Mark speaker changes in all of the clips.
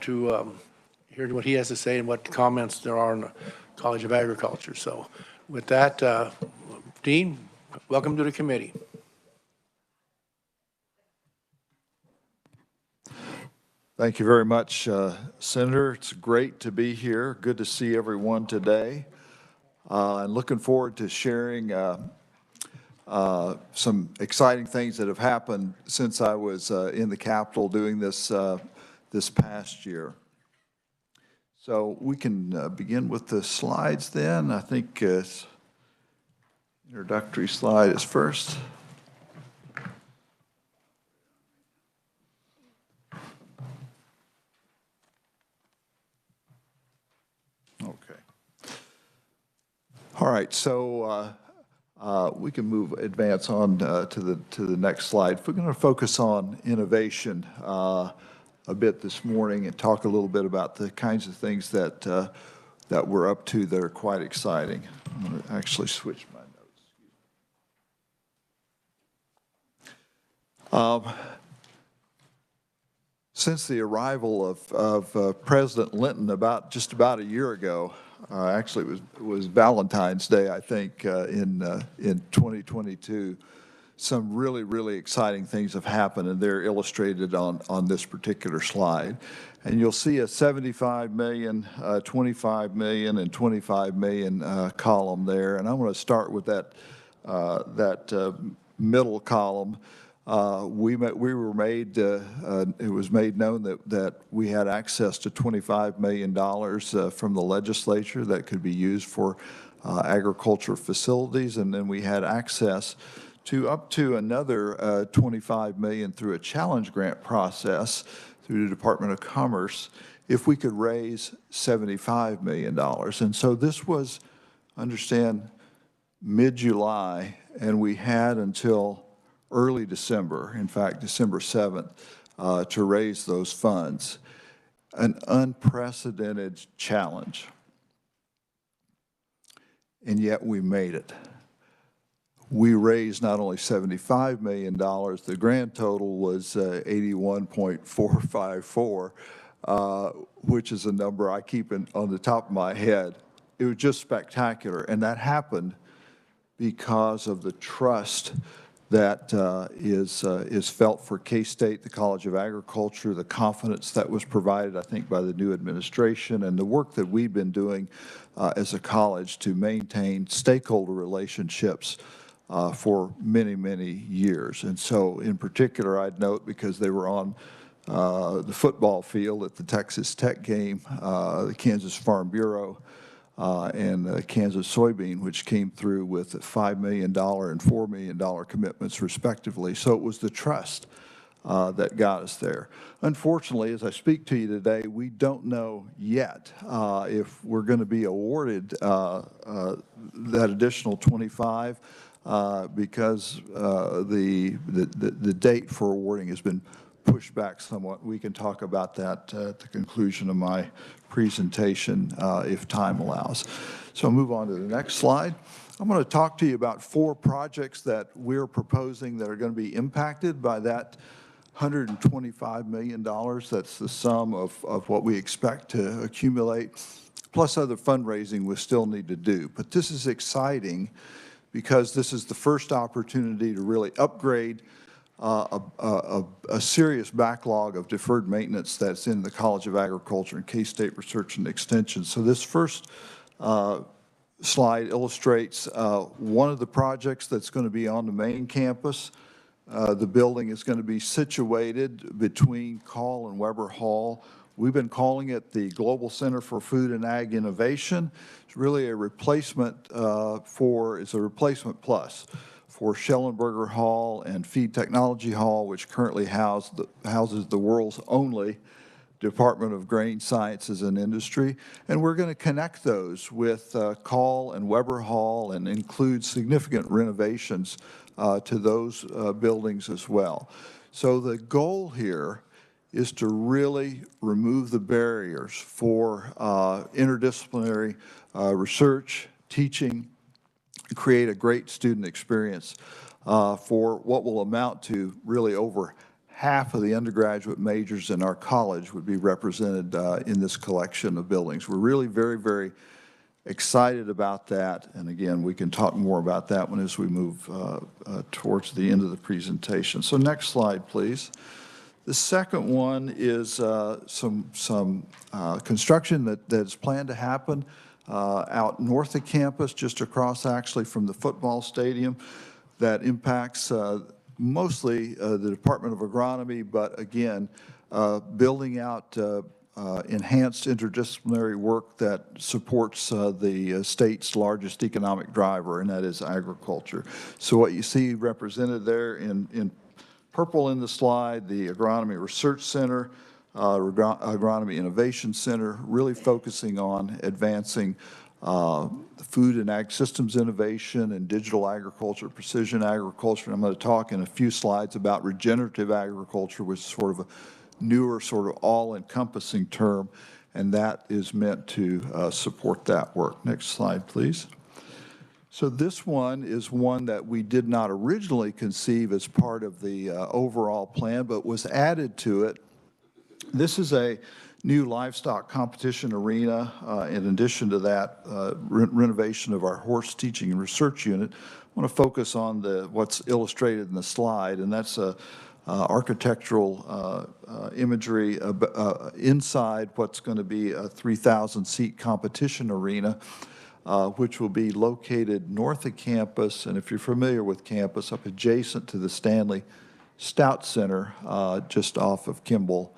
Speaker 1: to hear what he has to say and what comments there are on the College of Agriculture. So with that, Dean, welcome to the committee.
Speaker 2: Thank you very much, Senator. It's great to be here. Good to see everyone today. And looking forward to sharing some exciting things that have happened since I was in the Capitol doing this this past year. So we can begin with the slides then. I think introductory slide is first. Okay. All right, so we can advance on to the next slide. We're going to focus on innovation a bit this morning and talk a little bit about the kinds of things that that we're up to that are quite exciting. I'm going to actually switch my notes. Since the arrival of President Linton just about a year ago, actually it was Valentine's Day, I think, in 2022. Some really exciting things have happened, and they're illustrated on this particular slide. And you'll see a 75 million, 25 million, and 25 million column there. And I'm going to start with that middle column. It was made known that we had access to $25 million from the legislature that could be used for agriculture facilities, and then we had access to up to another 25 million through a challenge grant process through the Department of Commerce if we could raise $75 million. And so this was, understand, mid-July, and we had until early December, in fact, December 7th, to raise those funds. An unprecedented challenge. And yet we made it. We raised not only $75 million, the grand total was 81.454, which is a number I keep on the top of my head. It was just spectacular, and that happened because of the trust that is felt for K-State, the College of Agriculture, the confidence that was provided, I think, by the new administration, and the work that we've been doing as a college to maintain stakeholder relationships for many years. And so in particular, I'd note, because they were on the football field at the Texas Tech game, the Kansas Farm Bureau and Kansas Soybean, which came through with $5 million and $4 million commitments respectively. So it was the trust that got us there. Unfortunately, as I speak to you today, we don't know yet if we're going to be awarded that additional 25 because the date for awarding has been pushed back somewhat. We can talk about that at the conclusion of my presentation if time allows. So I'll move on to the next slide. I'm going to talk to you about 4 projects that we're proposing that are going to be impacted by that $125 million. That's the sum of what we expect to accumulate, plus other fundraising we still need to do. But this is exciting because this is the first opportunity to really upgrade a serious backlog of deferred maintenance that's in the College of Agriculture and K-State Research and Extension. So this first slide illustrates one of the projects that's going to be on the main campus. The building is going to be situated between Call and Weber Hall. We've been calling it the Global Center for Food and Ag Innovation. It's really a replacement it's a replacement plus for Schellenberger Hall and Feed Technology Hall, which currently houses the world's only Department of Grain Sciences and Industry. And we're going to connect those with Call and Weber Hall and include significant renovations to those buildings as well. So the goal here is to really remove the barriers for interdisciplinary research, teaching, create a great student experience for what will amount to really over half of the undergraduate majors in our college would be represented in this collection of buildings. We're really very, very excited about that. And again, we can talk more about that one as we move towards the end of the presentation. So next slide, please. The second one is some construction that's planned to happen out north of campus, just across actually from the football stadium, that impacts mostly the Department of Agronomy, but again, building out enhanced interdisciplinary work that supports the state's largest economic driver, and that is agriculture. So what you see represented there in purple in the slide, the Agronomy Research Center, Agronomy Innovation Center, really focusing on advancing food and ag systems innovation and digital agriculture, precision agriculture. And I'm going to talk in a few slides about regenerative agriculture, which is sort of a newer, sort of all-encompassing term, and that is meant to support that work. Next slide, please. So this one is one that we did not originally conceive as part of the overall plan, but was added to it. This is a new livestock competition arena. In addition to that, renovation of our horse teaching and research unit. I want to focus on what's illustrated in the slide, and that's architectural imagery inside what's going to be a 3,000-seat competition arena, which will be located north of campus, and if you're familiar with campus, up adjacent to the Stanley Stout Center, just off of Kimball,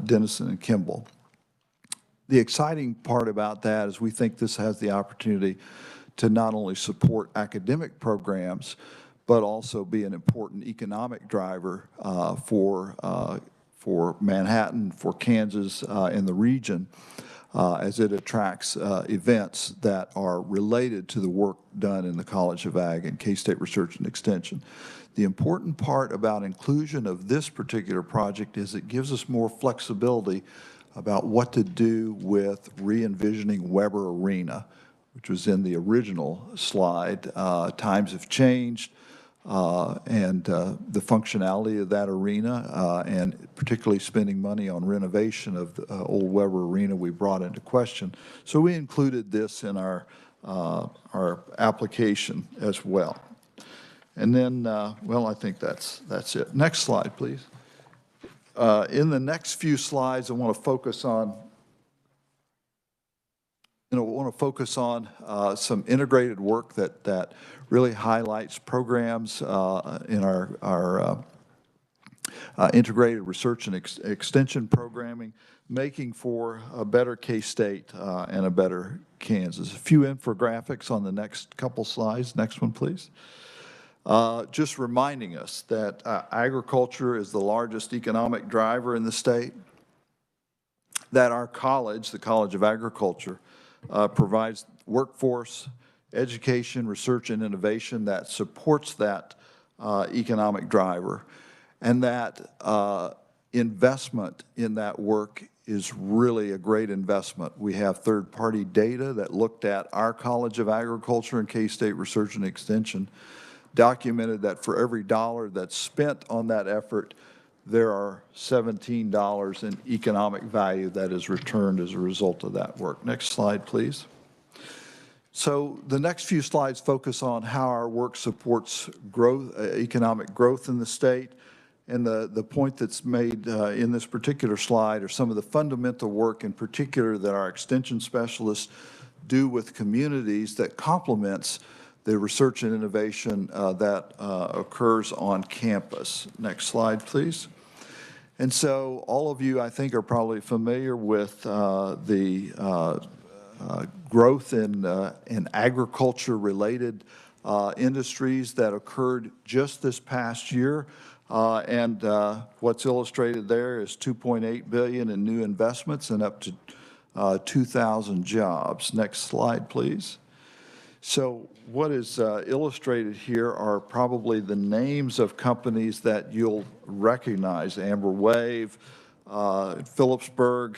Speaker 2: Denison and Kimball. The exciting part about that is we think this has the opportunity to not only support academic programs, but also be an important economic driver for Manhattan, for Kansas, and the region, as it attracts events that are related to the work done in the College of Ag and K-State Research and Extension. The important part about inclusion of this particular project is it gives us more flexibility about what to do with re-envisioning Weber Arena, which was in the original slide. Times have changed, and the functionality of that arena, and particularly spending money on renovation of the old Weber Arena, we brought into question. So we included this in our application as well. And then, well, I think that's it. Next slide, please. In the next few slides, I want to focus on some integrated work that really highlights programs in our integrated research and extension programming, making for a better K-State and a better Kansas. A few infographics on the next couple slides. Next one, please. Just reminding us that agriculture is the largest economic driver in the state, that our college, the College of Agriculture, provides workforce, education, research, and innovation that supports that economic driver, and that investment in that work is really a great investment. We have third-party data that looked at our College of Agriculture and K-State Research and Extension, documented that for every dollar that's spent on that effort, there are $17 in economic value that is returned as a result of that work. Next slide, please. So the next few slides focus on how our work supports growth, economic growth in the state. And the point that's made in this particular slide are some of the fundamental work in particular that our extension specialists do with communities that complements the research and innovation that occurs on campus. Next slide, please. And so all of you, I think, are probably familiar with the growth in agriculture-related industries that occurred just this past year. And what's illustrated there is $2.8 billion in new investments and up to 2,000 jobs. Next slide, please. So what is illustrated here are probably the names of companies that you'll recognize: Amber Wave, Phillipsburg,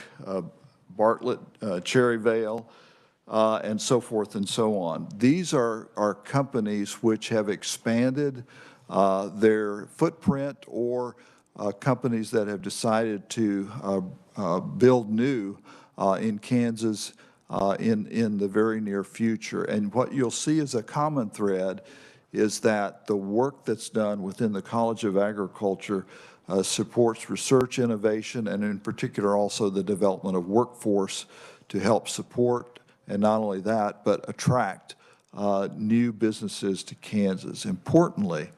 Speaker 2: Bartlett, Cherryvale, and so forth and so on. These are companies which have expanded their footprint or companies that have decided to build new in Kansas in the very near future. And what you'll see as a common thread is that the work that's done within the College of Agriculture supports research innovation, and in particular also the development of workforce to help support, and not only that, but attract new businesses to Kansas. Importantly,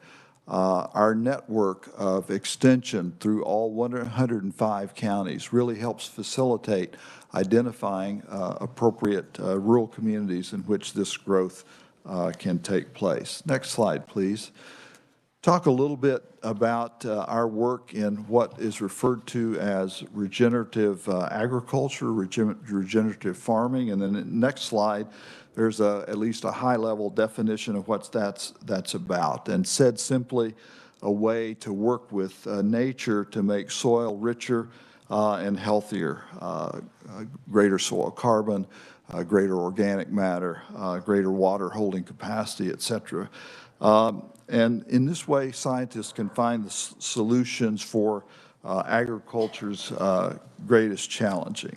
Speaker 2: our network of extension through all 105 counties really helps facilitate identifying appropriate rural communities in which this growth can take place. Next slide, please. Talk a little bit about our work in what is referred to as regenerative agriculture, regenerative farming, and then the next slide, there's at least a high-level definition of what that's about. And said simply, a way to work with nature to make soil richer and healthier, greater soil carbon, greater organic matter, greater water holding capacity, et cetera. And in this way, scientists can find the solutions for agriculture's greatest challenges.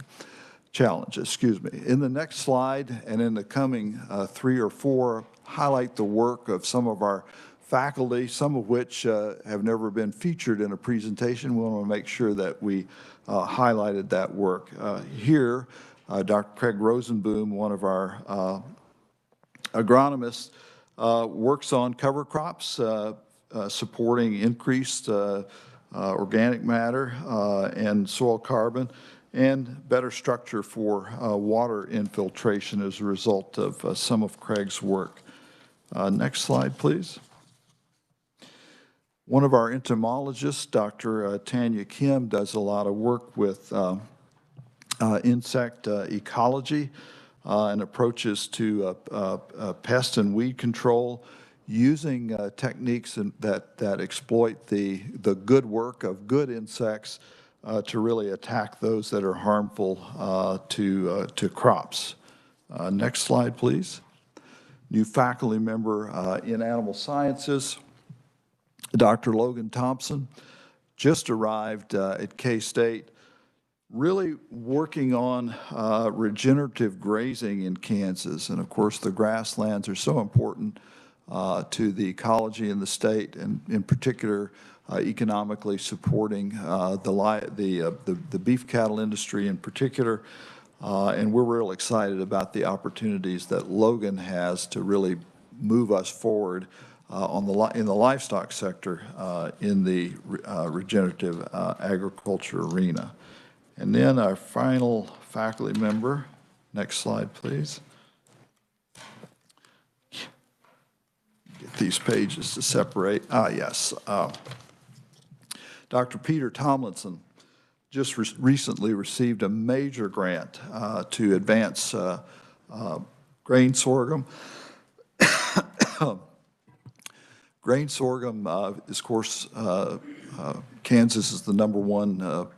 Speaker 2: In the next slide and in the coming 3 or 4, highlight the work of some of our faculty, some of which have never been featured in a presentation. We want to make sure that we highlighted that work. Here, Dr. Craig Rosenboom, one of our agronomists, works on cover crops, supporting increased organic matter and soil carbon, and better structure for water infiltration as a result of some of Craig's work. Next slide, please. One of our entomologists, Dr. Tanya Kim, does a lot of work with insect ecology and approaches to pest and weed control using techniques that exploit the good work of good insects to really attack those that are harmful to crops. Next slide, please. New faculty member in animal sciences, Dr. Logan Thompson, just arrived at K-State, really working on regenerative grazing in Kansas. And of course, the grasslands are so important to the ecology in the state, and in particular, economically supporting the beef cattle industry in particular. And we're real excited about the opportunities that Logan has to really move us forward in the livestock sector in the regenerative agriculture arena. And then our final faculty member, next slide, please. Get these pages to separate. Yes. Dr. Peter Tomlinson just recently received a major grant to advance grain sorghum. Grain sorghum is, of course, Kansas is the #1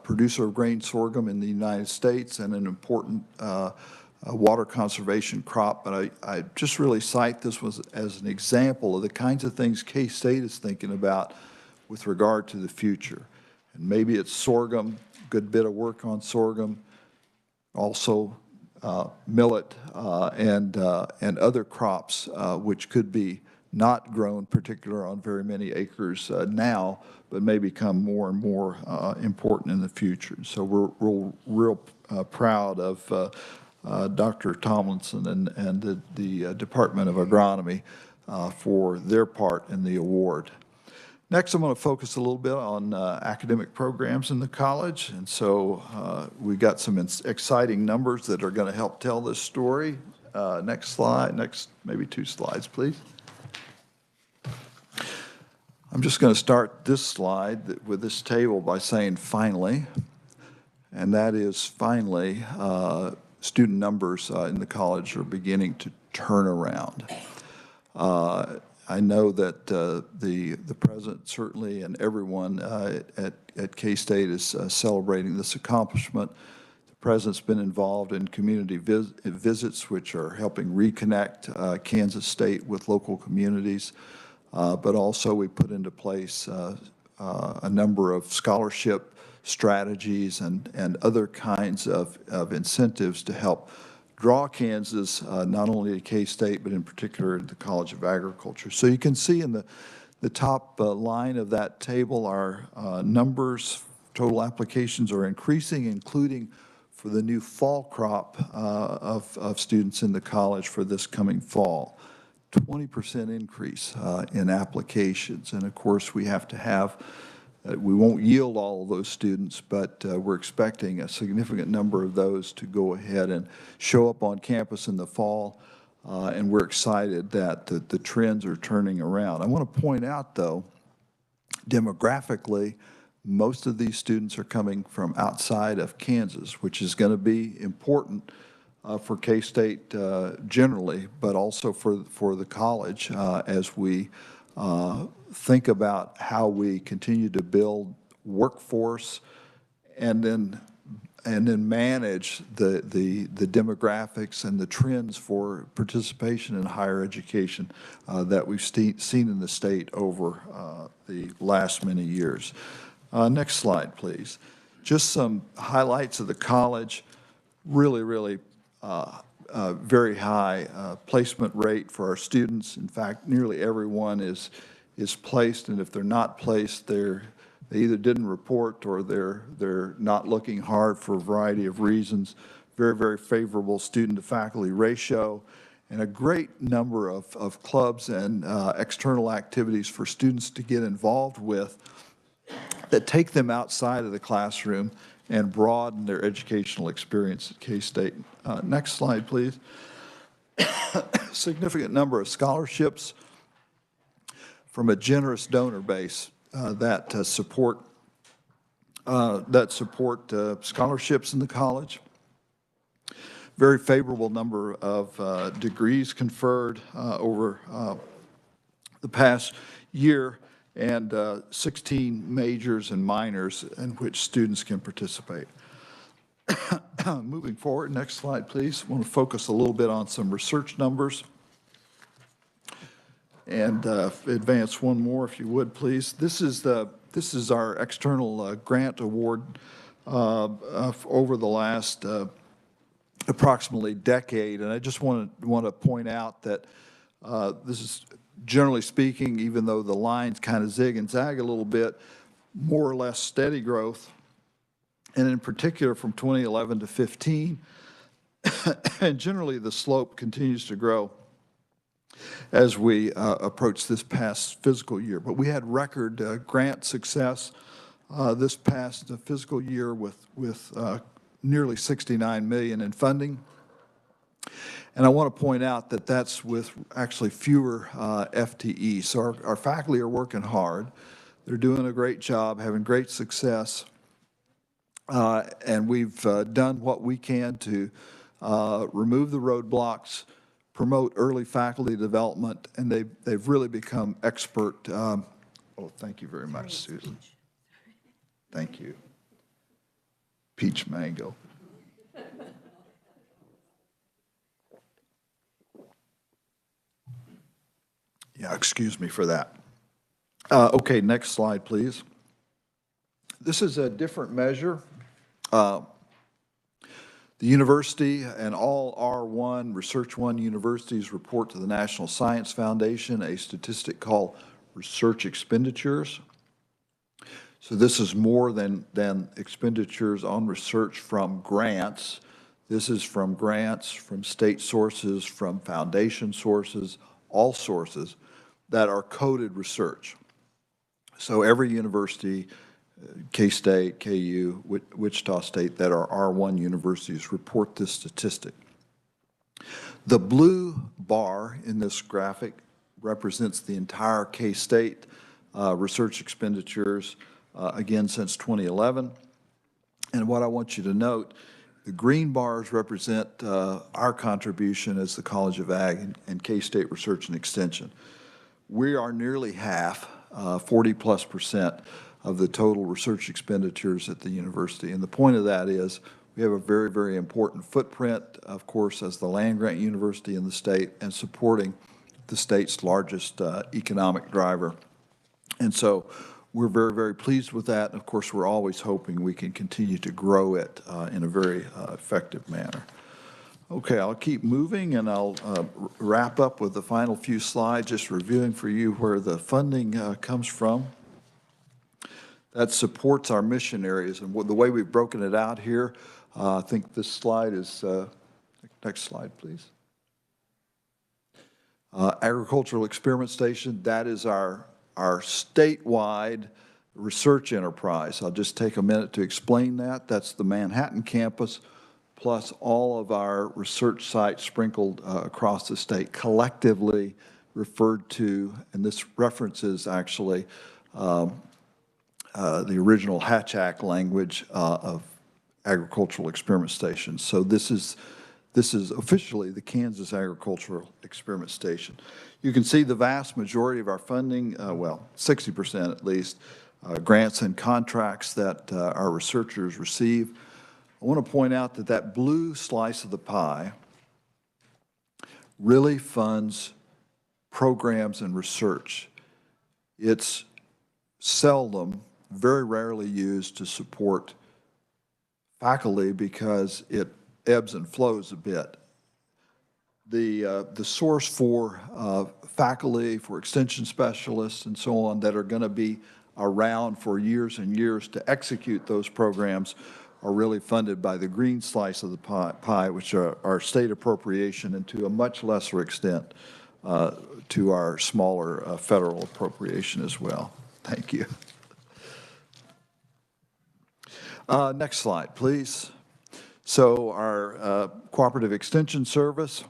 Speaker 2: producer of grain sorghum in the United States and an important water conservation crop. But I just really cite this as an example of the kinds of things K-State is thinking about with regard to the future. And maybe it's sorghum, good bit of work on sorghum, also millet and other crops which could be not grown particularly on very many acres now, but may become more and more important in the future. So we're real proud of Dr. Tomlinson and the Department of Agronomy for their part in the award. Next, I'm going to focus a little bit on academic programs in the college. And so we got some exciting numbers that are going to help tell this story. Next slide, maybe 2 slides, please. I'm just going to start this slide with this table by saying finally, and that is finally student numbers in the college are beginning to turn around. I know that the president certainly and everyone at K-State is celebrating this accomplishment. The president's been involved in community visits, which are helping reconnect Kansas State with local communities. But also we put into place a number of scholarship strategies and other kinds of incentives to help draw Kansas not only to K-State, but in particular the College of Agriculture. So you can see in the top line of that table, our numbers, total applications are increasing, including for the new fall crop of students in the college for this coming fall. 20% increase in applications. And of course, we have to have, we won't yield all of those students, but we're expecting a significant number of those to go ahead and show up on campus in the fall. And we're excited that the trends are turning around. I want to point out, though, demographically, most of these students are coming from outside of Kansas, which is going to be important for K-State generally, but also for the college as we think about how we continue to build workforce and then manage the demographics and the trends for participation in higher education that we've seen in the state over the last many years. Next slide, please. Just some highlights of the college. Really very high placement rate for our students. In fact, nearly everyone is placed, and if they're not placed, they either didn't report or they're not looking hard for a variety of reasons. Very favorable student-to-faculty ratio, and a great number of clubs and external activities for students to get involved with that take them outside of the classroom and broaden their educational experience at K-State. Next slide, please. Significant number of scholarships from a generous donor base that support scholarships in the college. Very favorable number of degrees conferred over the past year, and 16 majors and minors in which students can participate. Moving forward, next slide, please. I want to focus a little bit on some research numbers. And advance one more, if you would, please. This is our external grant award over the last approximately decade, and I just want to point out that this is, generally speaking, even though the lines kind of zig and zag a little bit, more or less steady growth, and in particular from 2011 to 15, and generally the slope continues to grow as we approach this past fiscal year. But we had record grant success this past fiscal year with nearly $69 million in funding. And I want to point out that that's with actually fewer FTEs. So our faculty are working hard. They're doing a great job, having great success. And we've done what we can to remove the roadblocks, promote early faculty development, and they've really become expert. Oh, thank you very much, Susan. Thank you. Peach mango. Yeah, excuse me for that. Okay, next slide, please. This is a different measure. The university and all R1, Research 1 universities report to the National Science Foundation a statistic called research expenditures. So this is more than expenditures on research from grants. This is from grants, from state sources, from foundation sources, all sources that are coded research. So every university, K-State, KU, Wichita State, that are R1 universities report this statistic. The blue bar in this graphic represents the entire K-State research expenditures, again, since 2011. And what I want you to note, the green bars represent our contribution as the College of Ag and K-State Research and Extension. We are nearly half, 40+% of the total research expenditures at the university. And the point of that is we have a very important footprint, of course, as the land-grant university in the state and supporting the state's largest economic driver. And so we're very, very pleased with that. And of course, we're always hoping we can continue to grow it in a very effective manner. Okay, I'll keep moving, and I'll wrap up with the final few slides, just reviewing for you where the funding comes from. That supports our mission areas, and the way we've broken it out here, I think this slide is, next slide, please. Agricultural Experiment Station, that is our statewide research enterprise. I'll just take a minute to explain that. That's the Manhattan campus, plus all of our research sites sprinkled across the state, collectively referred to, and this references actually the original Hatch Act language of Agricultural Experiment Station. So this is officially the Kansas Agricultural Experiment Station. You can see the vast majority of our funding, well, 60% at least, grants and contracts that our researchers receive. I want to point out that that blue slice of the pie really funds programs and research. It's seldom, very rarely used to support faculty because it ebbs and flows a bit. The source for faculty, for extension specialists and so on that are going to be around for years and years to execute those programs are really funded by the green slice of the pie, which are our state appropriation, and to a much lesser extent to our smaller federal appropriation as well. Thank you. Next slide, please. So our Cooperative Extension Service,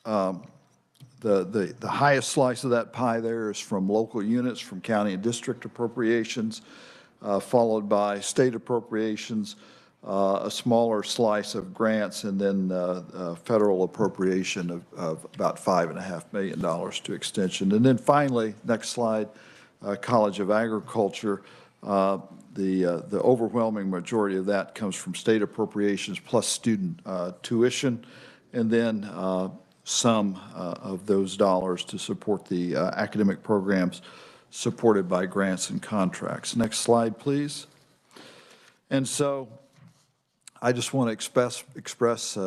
Speaker 2: the highest slice of that pie there is from local units, from county and district appropriations, followed by state appropriations, a smaller slice of grants, and then federal appropriation of about $5.5 million to extension. And then finally, next slide, College of Agriculture. The overwhelming majority of that comes from state appropriations plus student tuition, and then some of those dollars to support the academic programs supported by grants and contracts. Next slide, please. And so I just want to express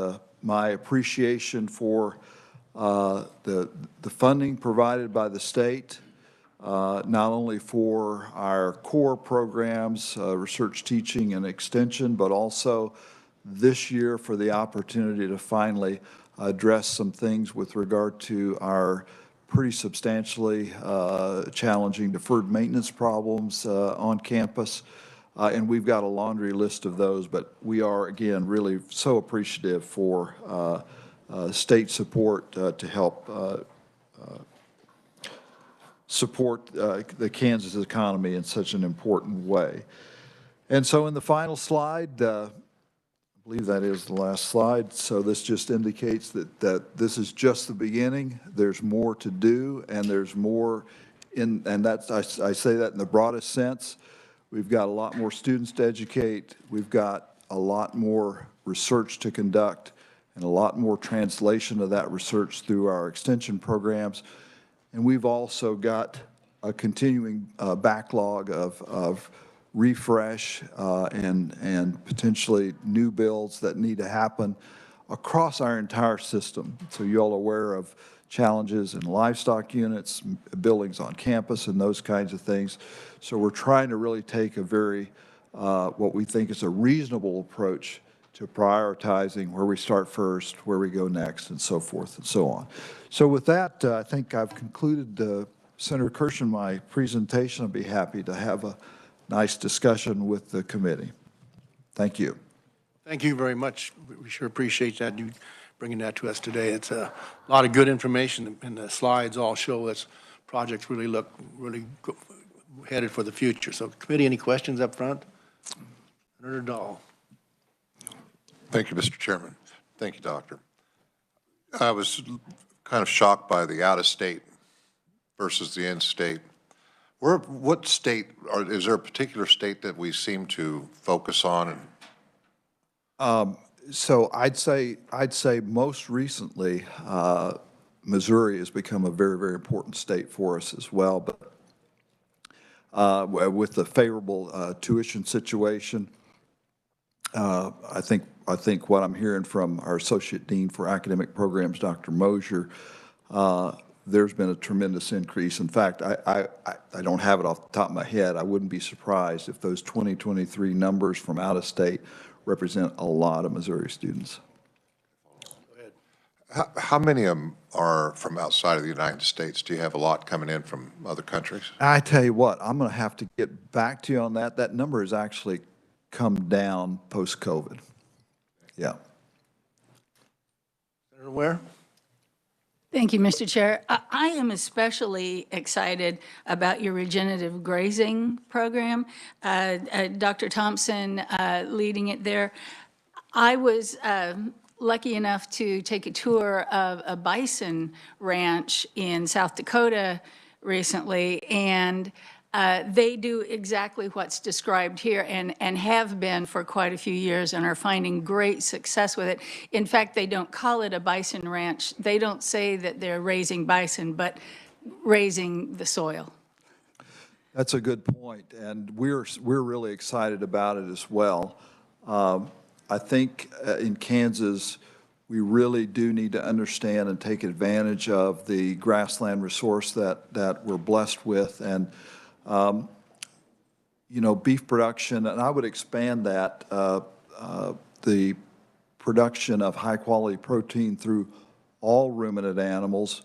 Speaker 2: my appreciation for the funding provided by the state, not only for our core programs, research, teaching, and extension, but also this year for the opportunity to finally address some things with regard to our pretty substantially challenging deferred maintenance problems on campus. And we've got a laundry list of those, but we are, again, really so appreciative for state support to help support the Kansas economy in such an important way. And so in the final slide, I believe that is the last slide, so this just indicates that this is just the beginning. There's more to do, and there's more and that's, I say that in the broadest sense. We've got a lot more students to educate. We've got a lot more research to conduct and a lot more translation of that research through our extension programs. And we've also got a continuing backlog of refresh and potentially new builds that need to happen across our entire system. So you're all aware of challenges in livestock units, buildings on campus, and those kinds of things. So we're trying to really take a very, what we think is a reasonable approach to prioritizing where we start first, where we go next, and so forth and so on. So with that, I think I've concluded, Senator Kirshen, my presentation. I'll be happy to have a nice discussion with the committee. Thank you.
Speaker 1: Thank you very much. We sure appreciate that, you bringing that to us today. It's a lot of good information, and the slides all show us projects really look headed for the future. So, committee, any questions up front? Senator Dahl.
Speaker 3: Thank you, Mr. Chairman. Thank you, Doctor. I was kind of shocked by the out-of-state versus the in-state. What state, or is there a particular state that we seem to focus on?
Speaker 2: So I'd say most recently, Missouri has become a very, very important state for us as well. But with the favorable tuition situation. I think what I'm hearing from our Associate Dean for Academic Programs, Dr. Mosier, there's been a tremendous increase. In fact, I don't have it off the top of my head. I wouldn't be surprised if those 2023 numbers from out of state represent a lot of Missouri students.
Speaker 3: How many of them are from outside of the United States? Do you have a lot coming in from other countries?
Speaker 2: I tell you what, I'm going to have to get back to you on that. That number has actually come down post-COVID. Yeah.
Speaker 1: Senator Ware?
Speaker 4: Thank you, Mr. Chair. I am especially excited about your regenerative grazing program. Dr. Thompson leading it there. I was lucky enough to take a tour of a bison ranch in South Dakota recently, and they do exactly what's described here and have been for quite a few years and are finding great success with it. In fact, they don't call it a bison ranch. They don't say that they're raising bison, but raising the soil.
Speaker 2: That's a good point, and we're really excited about it as well. I think in Kansas, we really do need to understand and take advantage of the grassland resource that we're blessed with, and you know, beef production, and I would expand that, the production of high-quality protein through all ruminant animals,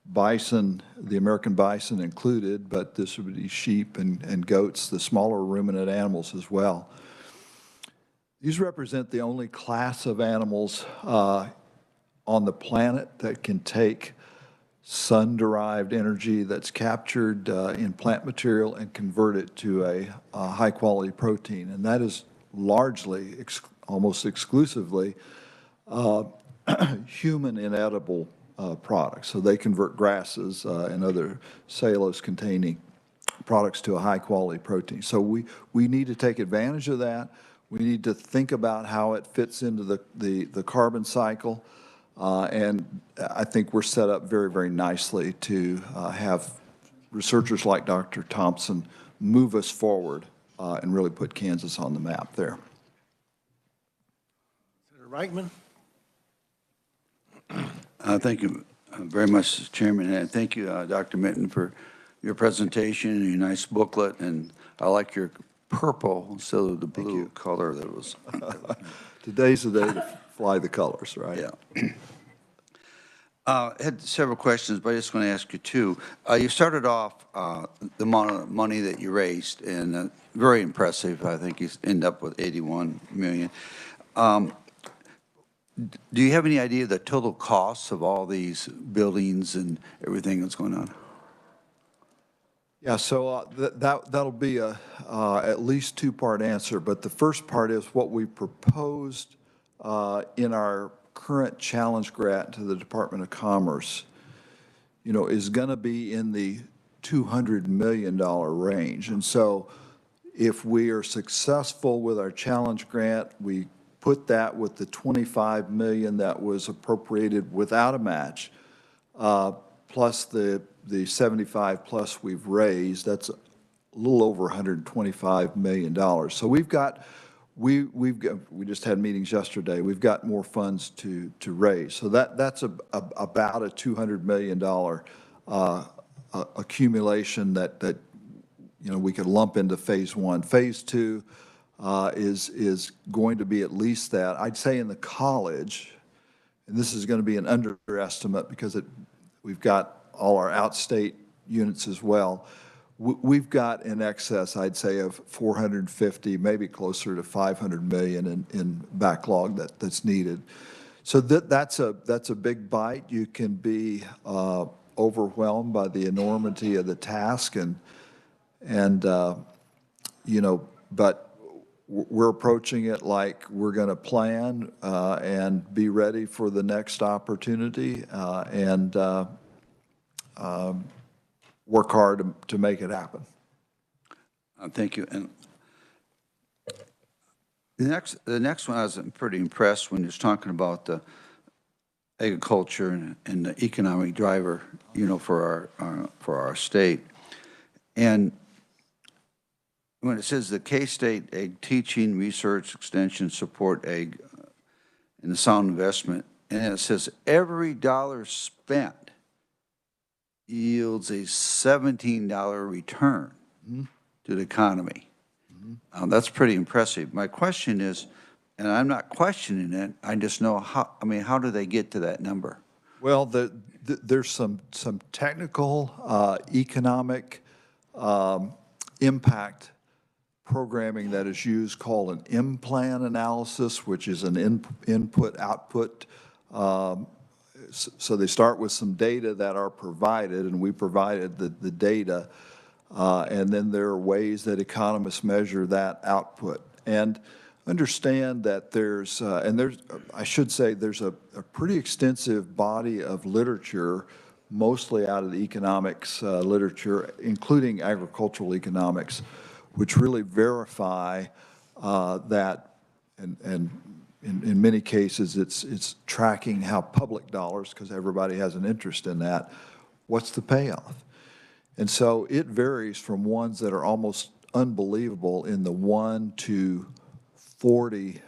Speaker 2: bison, the American bison included, but this would be sheep and goats, the smaller ruminant animals as well. These represent the only class of animals on the planet that can take sun-derived energy that's captured in plant material and convert it to a high-quality protein. And that is largely, almost exclusively, human inedible products. So they convert grasses and other cellulose-containing products to a high-quality protein. So we need to take advantage of that. We need to think about how it fits into the carbon cycle. And I think we're set up very, very nicely to have researchers like Dr. Thompson move us forward and really put Kansas on the map there.
Speaker 1: Senator Reichman?
Speaker 5: Thank you very much, Mr. Chairman, and thank you, Dr. Minton, for your presentation and your nice booklet, and I like your purple instead of the blue color that was.
Speaker 2: Today's the day to fly the colors, right?
Speaker 5: Yeah. I had several questions, but I just want to ask you two. You started off the amount of money that you raised, and very impressive. I think you end up with 81 million. Do you have any idea the total costs of all these buildings and everything that's going on?
Speaker 2: Yeah, so that'll be a at least two-part answer, but the first part is what we proposed in our current challenge grant to the Department of Commerce, you know, is going to be in the $200 million range. And so if we are successful with our challenge grant, we put that with the $25 million that was appropriated without a match, plus the 75 plus we've raised, that's a little over $125 million. So we've got, we just had meetings yesterday. We've got more funds to raise. So that's about a $200 million accumulation that you know, we could lump into phase one. Phase two is going to be at least that. I'd say in the college, and this is going to be an underestimate because we've got all our outstate units as well. We've got in excess, I'd say, of 450, maybe closer to 500 million in backlog that's needed. So that's a big bite. You can be overwhelmed by the enormity of the task, and you know, but we're approaching it like we're going to plan and be ready for the next opportunity and work hard to make it happen.
Speaker 5: Thank you. And the next one, I was pretty impressed when you was talking about the agriculture and the economic driver, you know, for our state. And when it says the K-State Egg Teaching, Research, Extension, Support Egg and the Sound Investment, and then it says every dollar spent yields a $17 return to the economy. That's pretty impressive. My question is, and I'm not questioning it, I just know how, I mean, how do they get to that number?
Speaker 2: Well, there's some technical, economic impact programming that is used called an M-plan analysis, which is an input-output. So they start with some data that are provided, and we provided the data, and then there are ways that economists measure that output. And understand that there's I should say there's a pretty extensive body of literature, mostly out of the economics literature, including agricultural economics, which really verify that, and in many cases it's tracking how public dollars, because everybody has an interest in that, what's the payoff? And so it varies from ones that are almost unbelievable in the 1 to 40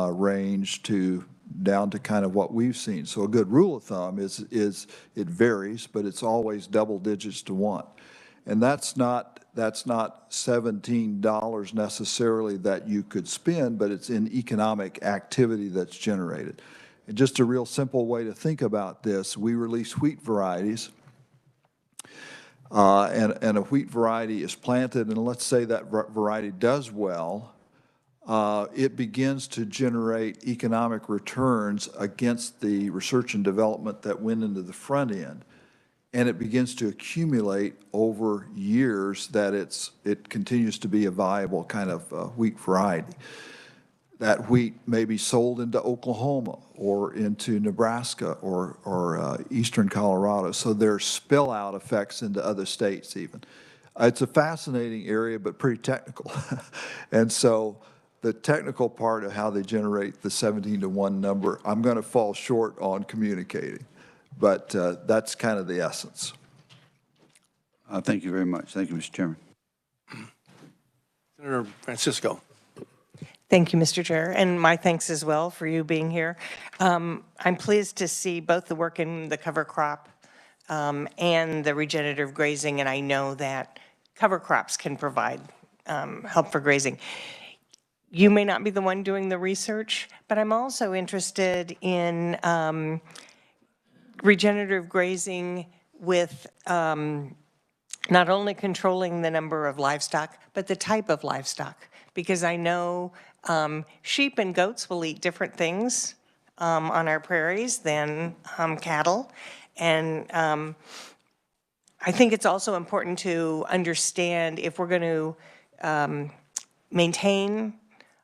Speaker 2: range to down to kind of what we've seen. So a good rule of thumb is it varies, but it's always double digits to 1. And that's not $17 necessarily that you could spend, but it's in economic activity that's generated. And just a real simple way to think about this, we release wheat varieties, and a wheat variety is planted, and let's say that variety does well, it begins to generate economic returns against the research and development that went into the front end. And it begins to accumulate over years that it continues to be a viable kind of wheat variety. That wheat may be sold into Oklahoma or into Nebraska or eastern Colorado. So there's spill out effects into other states even. It's a fascinating area, but pretty technical. And so the technical part of how they generate the 17 to 1 number, I'm going to fall short on communicating. But that's kind of the essence.
Speaker 5: Thank you very much. Thank you, Mr. Chairman.
Speaker 1: Senator Francisco.
Speaker 6: Thank you, Mr. Chair, and my thanks as well for you being here. I'm pleased to see both the work in the cover crop and the regenerative grazing, and I know that cover crops can provide help for grazing. You may not be the one doing the research, but I'm also interested in regenerative grazing with not only controlling the number of livestock, but the type of livestock. Because I know sheep and goats will eat different things on our prairies than cattle. And I think it's also important to understand if we're going to maintain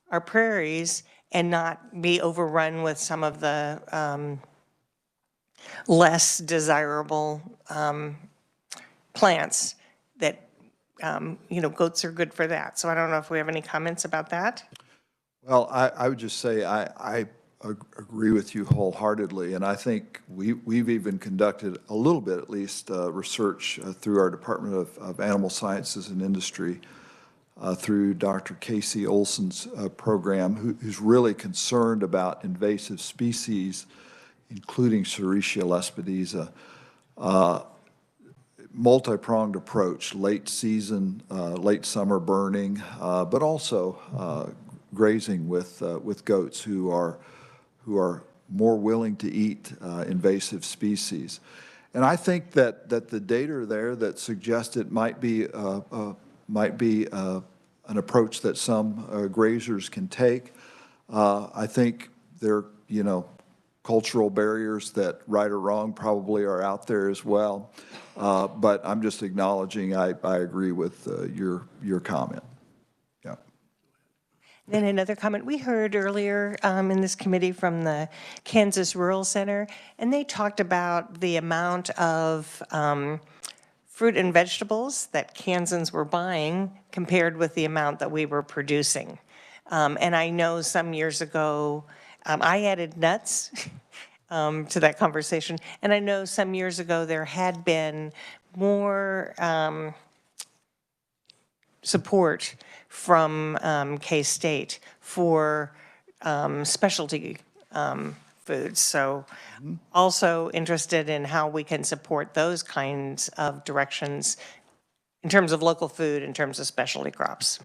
Speaker 6: our prairies and not be overrun with some of the less desirable plants that, goats are good for that. So I don't know if we have any comments about that.
Speaker 2: Well, I would just say I agree with you wholeheartedly, and I think we've even conducted a little bit, at least, research through our Department of Animal Sciences and Industry, through Dr. Casey Olson's program, who's really concerned about invasive species, including Serratia lespedeza, multi-pronged approach, late season, late summer burning, but also grazing with goats who are more willing to eat invasive species. And I think that the data there that suggests it might be an approach that some grazers can take. I think there, cultural barriers that, right or wrong, probably are out there as well. But I'm just acknowledging I agree with your comment. Yeah.
Speaker 6: Then another comment we heard earlier in this committee from the Kansas Rural Center, and they talked about the amount of fruit and vegetables that Kansans were buying compared with the amount that we were producing. And I know some years ago, I added nuts to that conversation, and I know some years ago there had been more support from K-State for specialty foods. So also interested in how we can support those kinds of directions in terms of local food, in terms of specialty crops.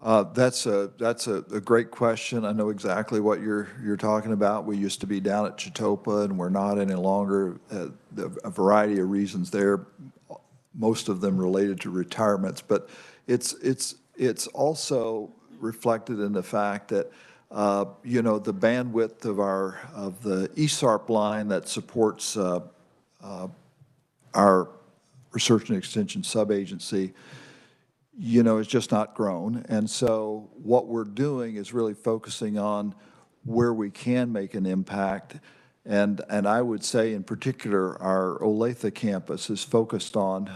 Speaker 2: That's a great question. I know exactly what you're talking about. We used to be down at Chitopa, and we're not any longer. A variety of reasons there, most of them related to retirements. But it's also reflected in the fact that you know, the bandwidth of the ESARP line that supports our research and extension subagency, you know, it's just not grown. And so what we're doing is really focusing on where we can make an impact. And I would say in particular, our Olathe campus is focused on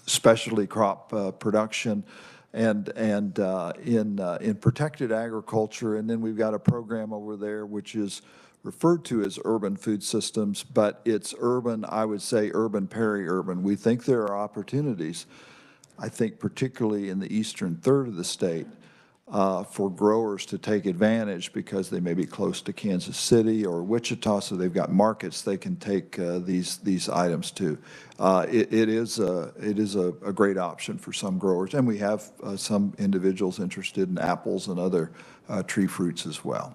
Speaker 2: specialty crop production and in protected agriculture. And then we've got a program over there which is referred to as urban food systems, but it's urban, I would say urban, peri-urban. We think there are opportunities, I think particularly in the eastern third of the state, for growers to take advantage because they may be close to Kansas City or Wichita, so they've got markets they can take these items to. It is a great option for some growers, and we have some individuals interested in apples and other tree fruits as well.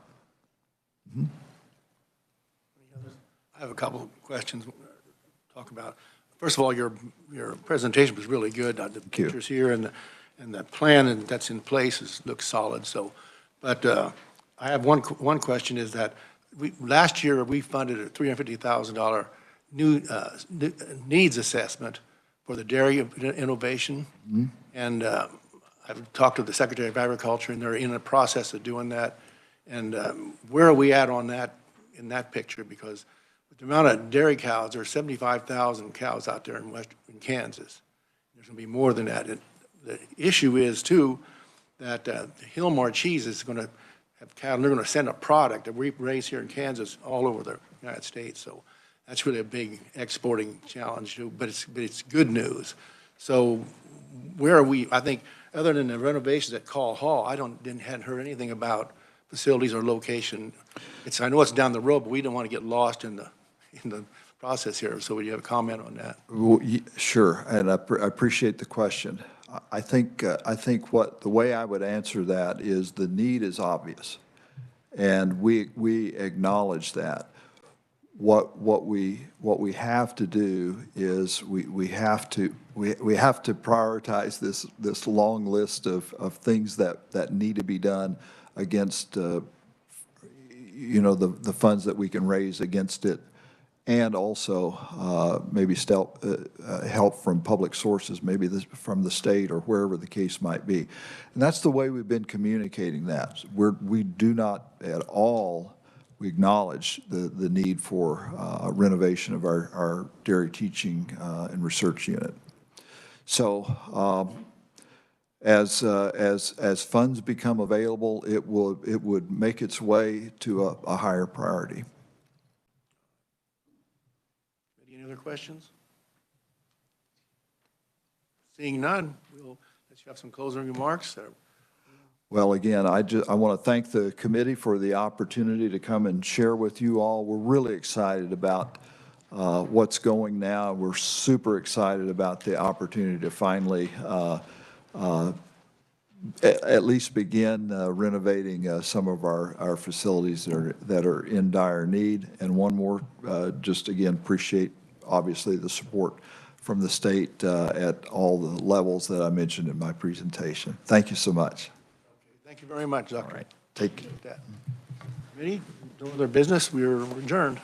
Speaker 2: Mm-hmm.
Speaker 1: I have a couple of questions to talk about. First of all, your presentation was really good. The pictures here and the plan that's in place looks solid. So, but I have one question is that last year we funded a $350,000 new needs assessment for the dairy innovation, mm-hmm. And I've talked to the Secretary of Agriculture, and they're in the process of doing that. And where are we at on that in that picture? Because the amount of dairy cows, there are 75,000 cows out there in Kansas. There's going to be more than that. The issue is, too, that Hillmar cheese is going to have cattle, and they're going to send a product that we raise here in Kansas all over the United States. So that's really a big exporting challenge, too, but it's good news. So where are we? I think other than the renovations at Call Hall, I hadn't heard anything about facilities or location. I know it's down the road, but we don't want to get lost in the process here. So would you have a comment on that?
Speaker 2: Well, sure, and I appreciate the question. I think the way I would answer that is the need is obvious, and we acknowledge that. What we have to do is we have to prioritize this long list of things that need to be done against you know, the funds that we can raise against it, and also maybe help from public sources, maybe from the state or wherever the case might be. And that's the way we've been communicating that. We do not at all, we acknowledge the need for renovation of our dairy teaching and research unit. So as funds become available, it would make its way to a higher priority.
Speaker 1: Any other questions? Seeing none, we'll let you have some closing remarks.
Speaker 2: Well, again, I want to thank the committee for the opportunity to come and share with you all. We're really excited about what's going now. We're super excited about the opportunity to finally at least begin renovating some of our facilities that are in dire need. And one more, just again, appreciate obviously the support from the state at all the levels that I mentioned in my presentation. Thank you so much.
Speaker 1: Thank you very much, Dr.
Speaker 2: All right. Take care.
Speaker 1: Committee, no other business. We are adjourned.